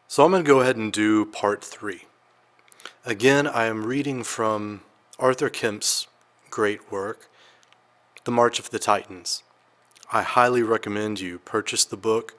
So I'm going to go ahead and do part 3. Again, I am reading from Arthur Kemp's great work, The March of the Titans. I highly recommend you purchase the book.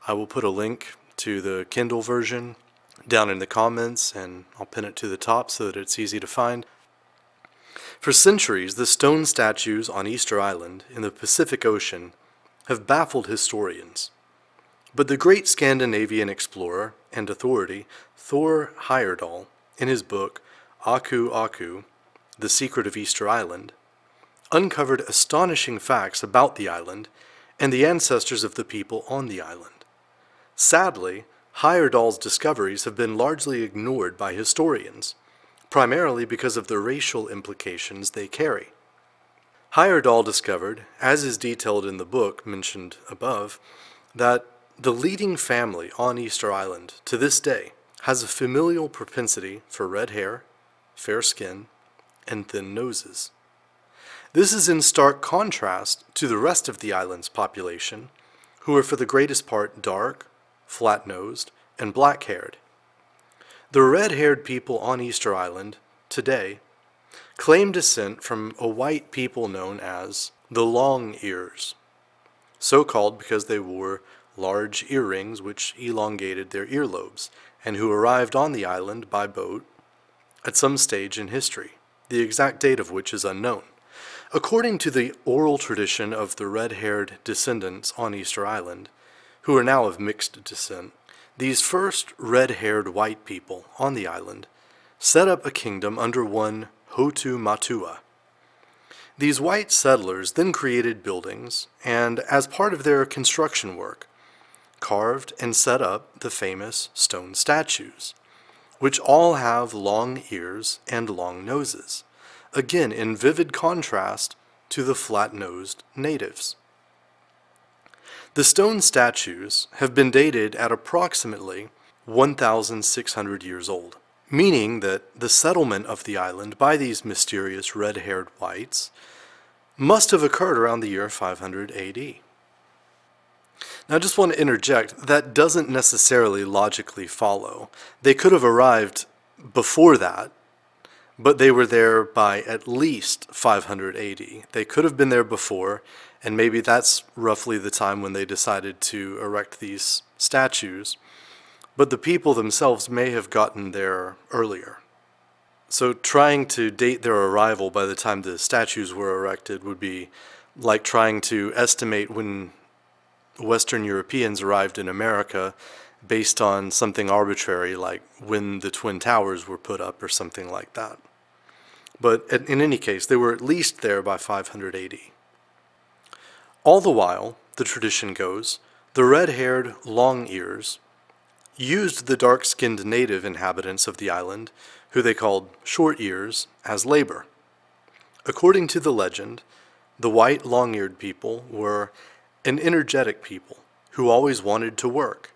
I will put a link to the Kindle version down in the comments, and I'll pin it to the top so that it's easy to find. For centuries, the stone statues on Easter Island in the Pacific Ocean have baffled historians. But the great Scandinavian explorer and authority Thor Heyerdahl, in his book Aku Aku, The Secret of Easter Island, uncovered astonishing facts about the island and the ancestors of the people on the island. Sadly, Heyerdahl's discoveries have been largely ignored by historians, primarily because of the racial implications they carry. Heyerdahl discovered, as is detailed in the book mentioned above, that the leading family on Easter Island to this day has a familial propensity for red hair, fair skin, and thin noses. This is in stark contrast to the rest of the island's population, who are for the greatest part dark, flat-nosed, and black-haired. The red-haired people on Easter Island today claim descent from a white people known as the Long Ears, so called because they wore large earrings which elongated their earlobes, and who arrived on the island by boat at some stage in history, the exact date of which is unknown. According to the oral tradition of the red-haired descendants on Easter Island, who are now of mixed descent, these first red-haired white people on the island set up a kingdom under one Hotu Matua. These white settlers then created buildings, and as part of their construction work, carved and set up the famous stone statues, which all have long ears and long noses, again in vivid contrast to the flat-nosed natives. The stone statues have been dated at approximately 1,600 years old, meaning that the settlement of the island by these mysterious red-haired whites must have occurred around the year 500 AD. Now I just want to interject, that doesn't necessarily logically follow. They could have arrived before that, but they were there by at least 500 AD. They could have been there before, and maybe that's roughly the time when they decided to erect these statues, but the people themselves may have gotten there earlier. So trying to date their arrival by the time the statues were erected would be like trying to estimate when Western Europeans arrived in America based on something arbitrary like when the Twin Towers were put up or something like that. But in any case, they were at least there by 500 AD. All the while, the tradition goes, the red-haired long ears used the dark-skinned native inhabitants of the island, who they called short ears, as labor. According to the legend, the white long-eared people were an energetic people who always wanted to work,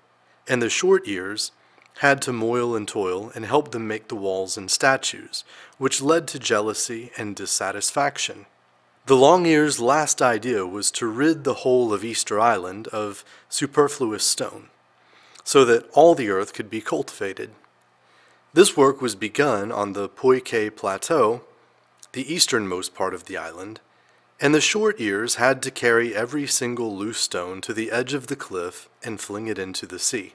and the short ears had to moil and toil and help them make the walls and statues, which led to jealousy and dissatisfaction. The long ears' last idea was to rid the whole of Easter Island of superfluous stone, so that all the earth could be cultivated. This work was begun on the Poike Plateau, the easternmost part of the island, and the short ears had to carry every single loose stone to the edge of the cliff and fling it into the sea.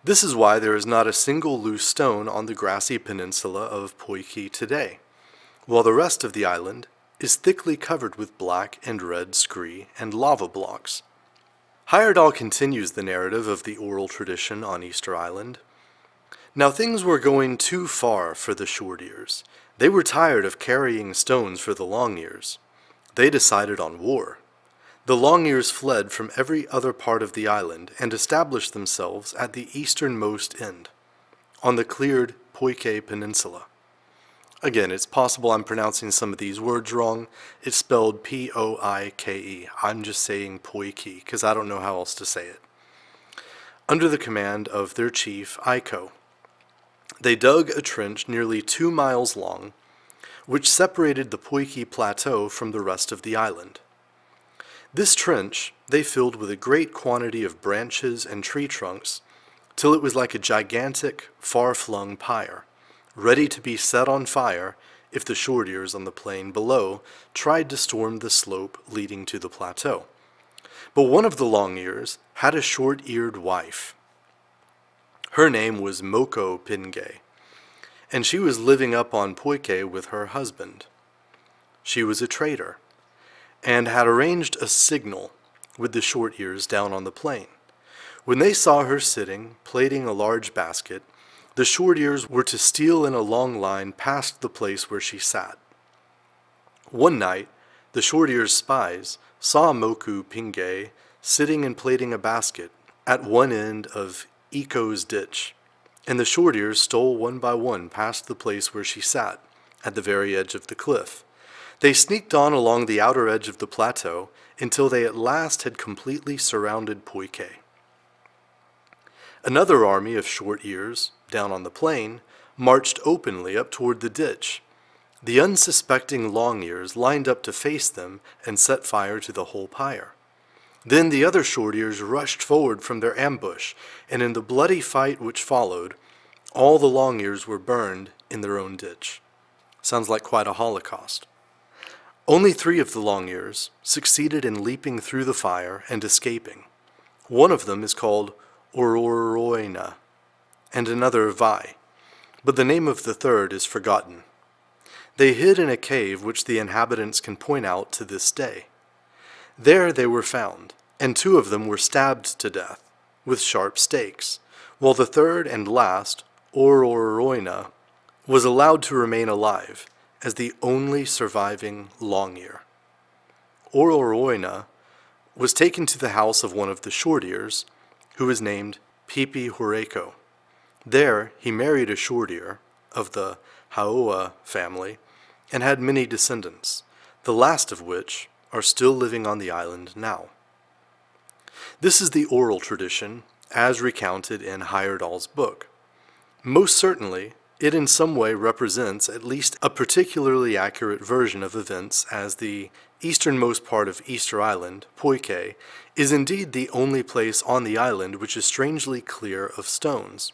This is why there is not a single loose stone on the grassy peninsula of Poike today, while the rest of the island is thickly covered with black and red scree and lava blocks. Heyerdahl continues the narrative of the oral tradition on Easter Island. Now things were going too far for the short ears. They were tired of carrying stones for the long ears. They decided on war. The long ears fled from every other part of the island and established themselves at the easternmost end, on the cleared Poike Peninsula. Again, it's possible I'm pronouncing some of these words wrong. It's spelled P-O-I-K-E. I'm just saying Poike because I don't know how else to say it. Under the command of their chief, Iko, they dug a trench nearly 2 miles long, which separated the Poike Plateau from the rest of the island. This trench they filled with a great quantity of branches and tree trunks till it was like a gigantic, far-flung pyre, ready to be set on fire if the short ears on the plain below tried to storm the slope leading to the plateau. But one of the long ears had a short-eared wife. Her name was Moko Pingay, and she was living up on Poike with her husband. She was a trader, and had arranged a signal with the short ears down on the plain. When they saw her sitting, plaiting a large basket, the short ears were to steal in a long line past the place where she sat. One night, the short ears' spies saw Moku Pingay sitting and plaiting a basket at one end of Iko's ditch, and the short ears stole one by one past the place where she sat, at the very edge of the cliff. They sneaked on along the outer edge of the plateau until they at last had completely surrounded Poike. Another army of short ears, down on the plain, marched openly up toward the ditch. The unsuspecting long ears lined up to face them and set fire to the whole pyre. Then the other short ears rushed forward from their ambush, and in the bloody fight which followed, all the long ears were burned in their own ditch. Sounds like quite a holocaust. Only 3 of the long ears succeeded in leaping through the fire and escaping. One of them is called Ororoina, and another Vai, but the name of the third is forgotten. They hid in a cave which the inhabitants can point out to this day. There they were found, and 2 of them were stabbed to death with sharp stakes, while the third and last, Ororoina, was allowed to remain alive as the only surviving long ear. Ororoina was taken to the house of one of the short ears, who was named Pipi Horeko. There he married a short ear of the Haoa family and had many descendants, the last of which are still living on the island now. This is the oral tradition as recounted in Heyerdahl's book. Most certainly, it in some way represents at least a particularly accurate version of events, as the easternmost part of Easter Island, Poike, is indeed the only place on the island which is strangely clear of stones.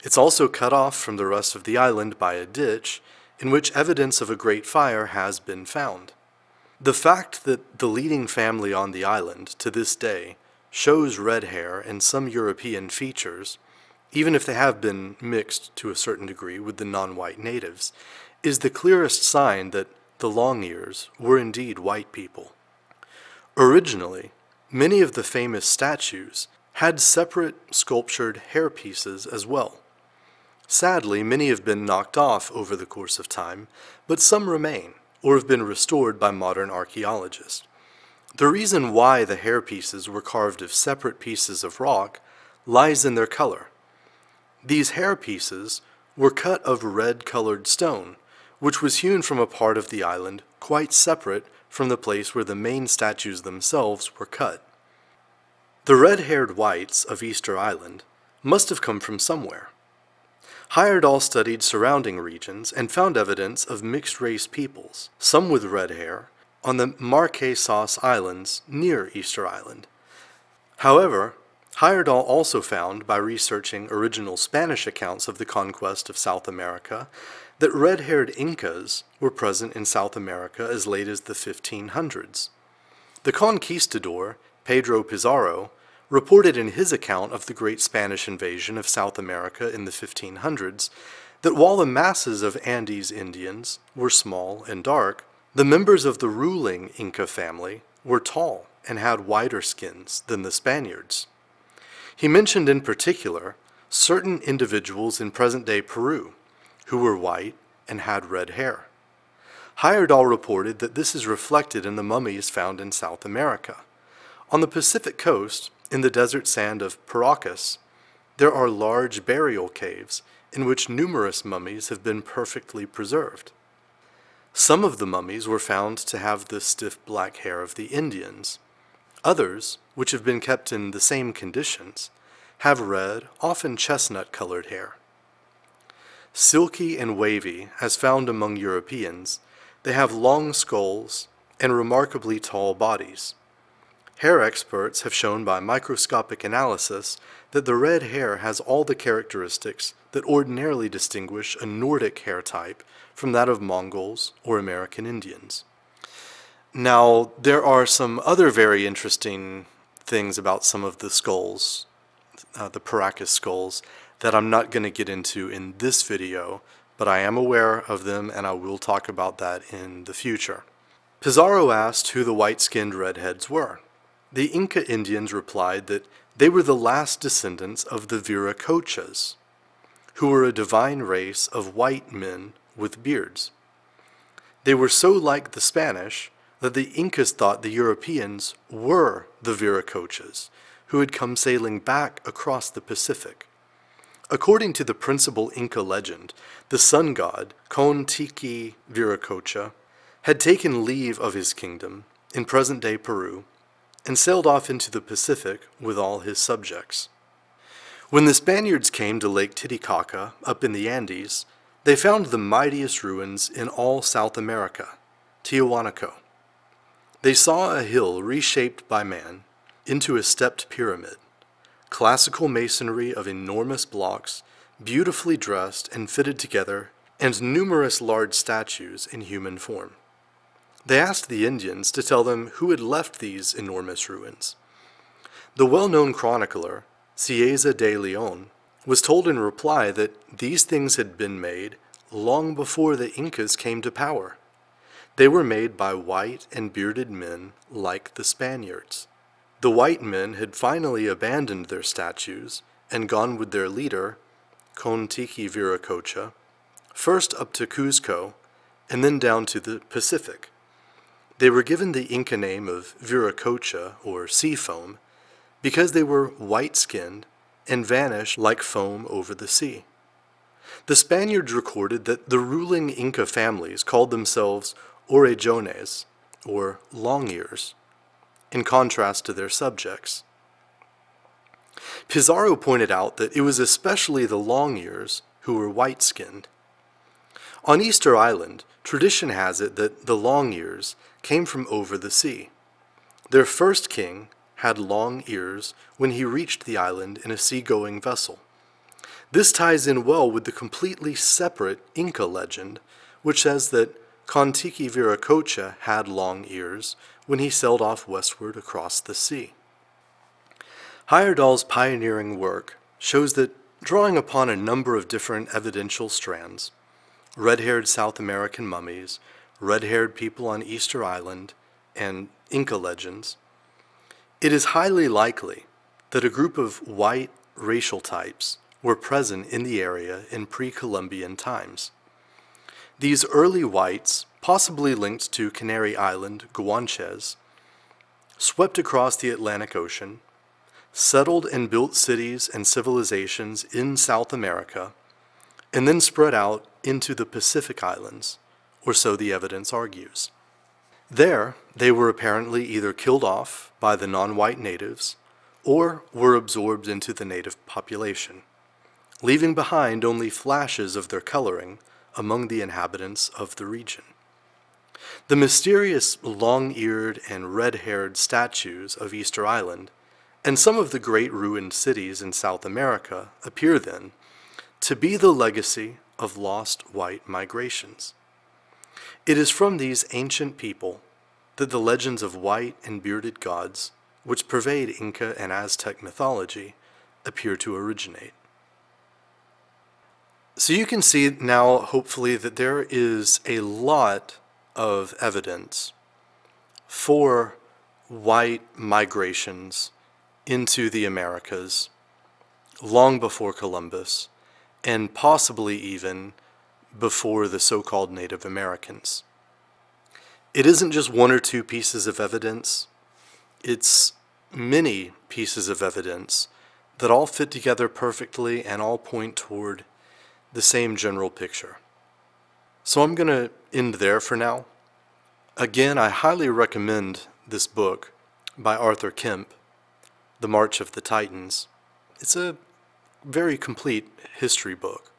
It's also cut off from the rest of the island by a ditch, in which evidence of a great fire has been found. The fact that the leading family on the island, to this day, shows red hair and some European features, even if they have been mixed to a certain degree with the non-white natives, is the clearest sign that the long ears were indeed white people. Originally, many of the famous statues had separate sculptured hair pieces as well. Sadly, many have been knocked off over the course of time, but some remain, or have been restored by modern archaeologists. The reason why the hair pieces were carved of separate pieces of rock lies in their color. These hair pieces were cut of red-colored stone, which was hewn from a part of the island quite separate from the place where the main statues themselves were cut. The red-haired whites of Easter Island must have come from somewhere. Heyerdahl studied surrounding regions and found evidence of mixed-race peoples, some with red hair, on the Marquesas Islands near Easter Island. However, Heyerdahl also found, by researching original Spanish accounts of the conquest of South America, that red-haired Incas were present in South America as late as the 1500s. The conquistador, Pedro Pizarro, reported in his account of the great Spanish invasion of South America in the 1500s that while the masses of Andes Indians were small and dark, the members of the ruling Inca family were tall and had whiter skins than the Spaniards. He mentioned in particular certain individuals in present-day Peru who were white and had red hair. Heyerdahl reported that this is reflected in the mummies found in South America. On the Pacific coast, in the desert sand of Paracas, there are large burial caves in which numerous mummies have been perfectly preserved. Some of the mummies were found to have the stiff black hair of the Indians. Others, which have been kept in the same conditions, have red, often chestnut-colored hair. Silky and wavy, as found among Europeans, they have long skulls and remarkably tall bodies. Hair experts have shown by microscopic analysis that the red hair has all the characteristics that ordinarily distinguish a Nordic hair type from that of Mongols or American Indians. Now, there are some other very interesting things about some of the skulls, the Paracas skulls, that I'm not going to get into in this video, but I am aware of them and I will talk about that in the future. Pizarro asked who the white-skinned redheads were. The Inca Indians replied that they were the last descendants of the Viracochas, who were a divine race of white men with beards. They were so like the Spanish that the Incas thought the Europeans were the Viracochas, who had come sailing back across the Pacific. According to the principal Inca legend, the sun god, Kon-Tiki Viracocha, had taken leave of his kingdom in present-day Peru and sailed off into the Pacific with all his subjects. When the Spaniards came to Lake Titicaca up in the Andes, they found the mightiest ruins in all South America, Tiahuanaco. They saw a hill reshaped by man into a stepped pyramid, classical masonry of enormous blocks, beautifully dressed and fitted together, and numerous large statues in human form. They asked the Indians to tell them who had left these enormous ruins. The well-known chronicler, Cieza de Leon, was told in reply that these things had been made long before the Incas came to power. They were made by white and bearded men like the Spaniards. The white men had finally abandoned their statues and gone with their leader, Kon-Tiki Viracocha, first up to Cuzco and then down to the Pacific. They were given the Inca name of Viracocha, or sea foam, because they were white-skinned and vanished like foam over the sea. The Spaniards recorded that the ruling Inca families called themselves Orejones, or long ears, in contrast to their subjects. Pizarro pointed out that it was especially the long ears who were white-skinned. On Easter Island, tradition has it that the long ears came from over the sea. Their first king had long ears when he reached the island in a seagoing vessel. This ties in well with the completely separate Inca legend, which says that Kon-Tiki Viracocha had long ears when he sailed off westward across the sea. Heyerdahl's pioneering work shows that, drawing upon a number of different evidential strands, red-haired South American mummies, red-haired people on Easter Island, and Inca legends, it is highly likely that a group of white racial types were present in the area in pre-Columbian times. These early whites, possibly linked to Canary Island Guanches, swept across the Atlantic Ocean, settled and built cities and civilizations in South America, and then spread out into the Pacific Islands, or so the evidence argues. There, they were apparently either killed off by the non-white natives or were absorbed into the native population, leaving behind only flashes of their coloring among the inhabitants of the region. The mysterious long-eared and red-haired statues of Easter Island and some of the great ruined cities in South America appear then to be the legacy of lost white migrations. It is from these ancient people that the legends of white and bearded gods, which pervade Inca and Aztec mythology, appear to originate. So you can see now, hopefully, that there is a lot of evidence for white migrations into the Americas long before Columbus, and possibly even before the so-called Native Americans. It isn't just one or two pieces of evidence, it's many pieces of evidence that all fit together perfectly and all point toward the same general picture. So I'm going to end there for now. Again, I highly recommend this book by Arthur Kemp, The March of the Titans. It's a very complete history book.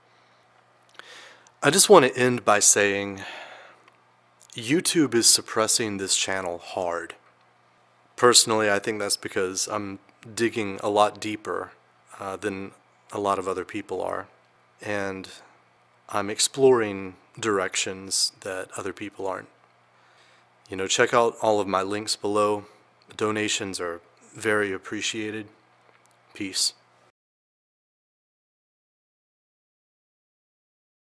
I just want to end by saying YouTube is suppressing this channel hard. Personally, I think that's because I'm digging a lot deeper than a lot of other people are. And I'm exploring directions that other people aren't. Check out all of my links below. Donations are very appreciated. Peace.